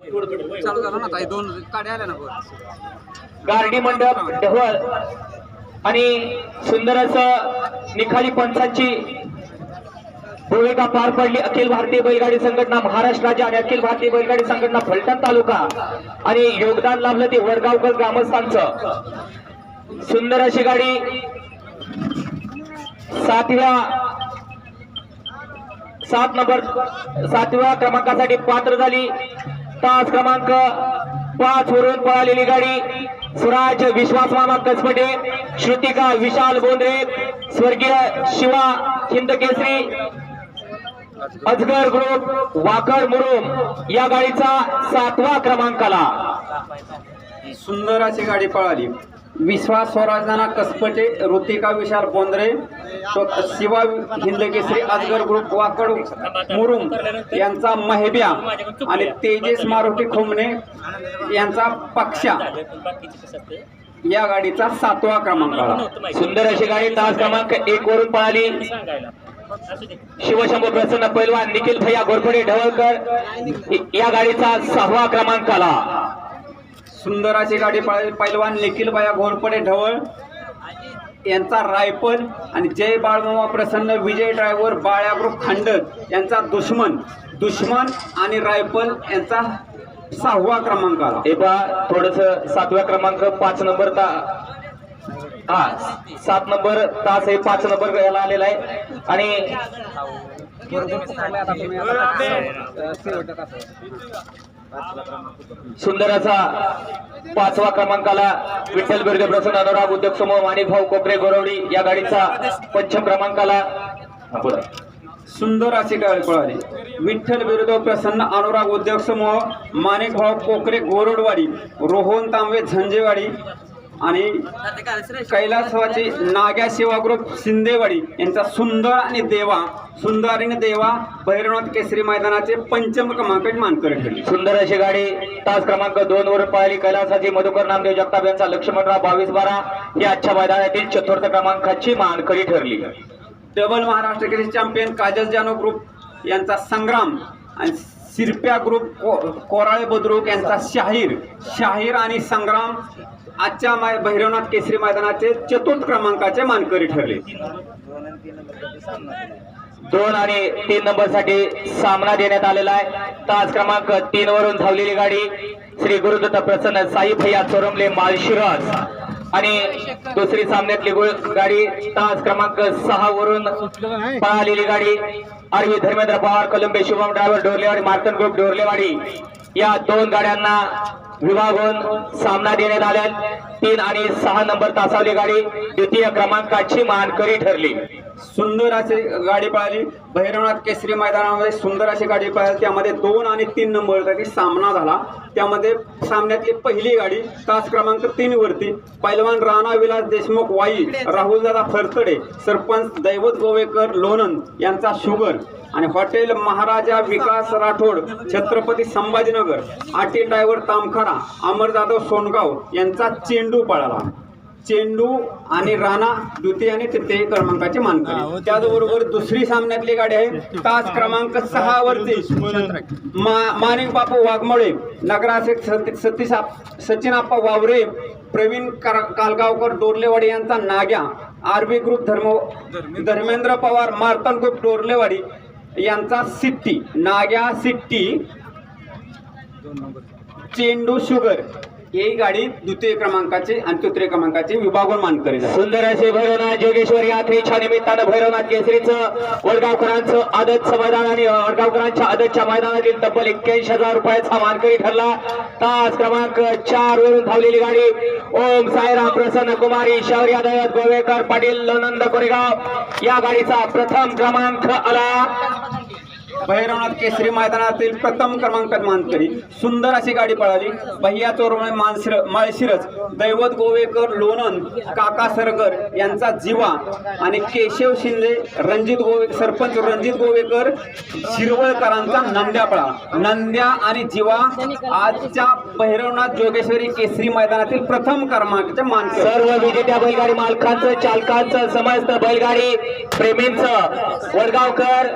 चालू झालं ना ताई, दोन काड्या आल्या ना गार्डी मंडप ढवळ आणि सुंदर असं निखाली पंचांची भूमिका पार पडली। अखिल भारतीय बैलगाडी संघटना महाराष्ट्र राज्य आणि अखिल भारतीय बैलगाडी संघटना फलटण तालुका आणि योगदान लाभलं ते वडगावकर ग्रामस्थांचं। सुंदर अशी गाडी सातव्या क्रमांकासाठी पात्र झाली। तास क्रमांक 5 वरून पळालेली गाडी स्वराज विश्वास मामा कसपटे, श्रुतिका विशाल बोंद्रे, स्वर्गीय शिवा हिंदकेसरी, अजगर ग्रुप वाकड मुरुम या गाडीचा 7व्या क्रमांकाला। सुंदर अशी गाडी पळाली। विश्वास स्वराजना कसपटे, ऋतिका विशाल बोंद्रे, शिवा हिंदकेसरी, अजगर ग्रुप वाकड मुरुम यांचा महेबिया आणि तेजस मारुती खोमणे यांचा पक्षा या गाडीचा 7वा क्रमांकाला। सुंदर अशी गाडी तास क्रमांक 1 वरून पळाली। शिवशंभू प्रसन्न पैलवान निखिल भैया घोरपडे ढवळकर या गाडीचा 6व्या क्रमांकाला। सुंदर अशी गाडी पळाली। पैलवान निखिल भैया घोरपडे ढवळ यांचा रायफल आणि जय बाळमामा प्रसन्न विजय ड्रायव्हर बाळ्या ग्रुप खांडत यांचा दुश्मन आणि रायफल यांचा 6वा क्रमांकाला। हे पहा थोडस 7व्या क्रमांक 5 नंबर 7 नंबर तास हे 5 नंबर याला आलेला आहे आणि सुंदर असा 5वा क्रमांकाला विठ्ठल बिर्गे प्रसन्न अनुराग उद्योग समूह माणिक भाऊ कोकरे गोरवडी या गाडीचा 5म क्रमांकाला। सुंदर अशी गाडी पळाली। विठ्ठल बिर्गे प्रसन्न अनुराग उद्योग समूह माणिक भाऊ कोकरे गोरडवाडी, रोहन तांबे झंजेवाडी आणि कैलासवाची नाग्या सेवा ग्रुप शिंदेवाडी यांचा सुंदर आणि देवा भैरवनाथ केसरी मैदानाचे 5म क्रमांक मानकरी ठरली। सुंदर अशी गाडी तास क्रमांक 2 वरून पळाली। कैलासाची मधुकर नामदेव जगताप यांचा लक्ष्मणराव 22-12 या आजच्या मैदानातील 4थ्या क्रमांकाची मानकरी ठरली। डबल महाराष्ट्र केसरी चॅम्पियन काजल जानू ग्रुप यांचा संग्राम आणि सिरप्या ग्रुप कोराळे बुद्रुक यांचा शाहीर आणि संग्राम आजच्या भैरवनाथ केसरी मैदानाचे 4th क्रमांकाचे मानकरी ठरले। 2 आणि 3 नंबर साठी सामना देण्यात आलेला आहे। तास क्रमांक 3 वरून धावलेली गाडी श्री गुरुदत्त प्रसन्न साई भैया चोरमले माळशिरस आणि दुसरी सामन्यातली गाडी तास क्रमांक 6 वरून पळालेली गाडी RV Dharmendra Pawar Kolambe Shubham driver Dorlewadi Martan group Dorlewadi या 2 गाड्यांना विभागून सामना देण्यात आला। 3 आणि 6 नंबर तासावली गाडी 2य क्रमांकाची मानकरी ठरली। सुंदर अशी गाडी पळाली। भैरवनाथ केसरी मैदानामध्ये सुंदर अशी गाडी पळाली। त्यामध्ये 2 आणि 3 नंबरसाठी सामना झाला। त्यामध्ये सामन्यातली पहिली गाडी तास क्रमांक 3 वरती पैलवान राणा विलास देशमुख वाई, राहुलदादा फरतडे, सरपंच दैवत गोवेकर लोणंद यांचा शुगर आणि हॉटेल महाराजा विकास राठोड छत्रपती संभाजीनगर, आटी ड्रायव्हर तामखाडा अमर जाधव सोनगाव यांचा चेंडू पळाला। चेंडू आणि राणा 2य आणि 3य क्रमांकाचे मानकरी। त्याचबरोबर दुसरी सामन्यातली गाडी आहे तास क्रमांक 6 वरती माणिक बापू वाघमोडे, नगराध्यक्ष सचिनाप्पा वावरे, प्रवीण कालगावकर डोरलेवाडी यांचा Nagya, RB group Dharmendra Pawar Martan group Dorlewadi यांचा सिट्टी नाग्या सिट्टी चेंडू शुगर ही गाडी 2य क्रमांकाचे आणि 3य क्रमांकाचे विभागून मानकरी झाली। सुंदर असे भैरवनाथ जोगेश्वर यात्रेच्या निमित्तानं भैरवनाथ केसरीचं वडगावकरांचं आदतचं मैदान आणि वडगावकरांच्या आदतच्या मैदानातील तब्बल 81,000 रुपयाचा मानकरी ठरला। तास क्रमांक 4 वरून धावलेली गाडी ओम साईराम प्रसन्न कुमारी शौर्य दैवत गोवेकर पाटील लोणंद कोरेगाव या गाडीचा 1म क्रमांक आला। भैरवनाथ केसरी मैदानातील 1म क्रमांकात मानकरी। सुंदर अशी गाडी पळाली। भैया चोरमळे माळशिरस, दैवत गोवेकर लोणंद, काका सरगर यांचा जीवा आणि केशव शिंदे सरपंच रणजित गोवेकर शिरवळकरांचा नंद्या पळा। नंद्या आणि जीवा आजच्या भैरवनाथ जोगेश्वरी केसरी मैदानातील 1म क्रमांकाचे मानकरी। सर्व विजेत्या बैलगाडी मालकांचं चालकांचं समस्त बैलगाडी प्रेमींचं वडगावकर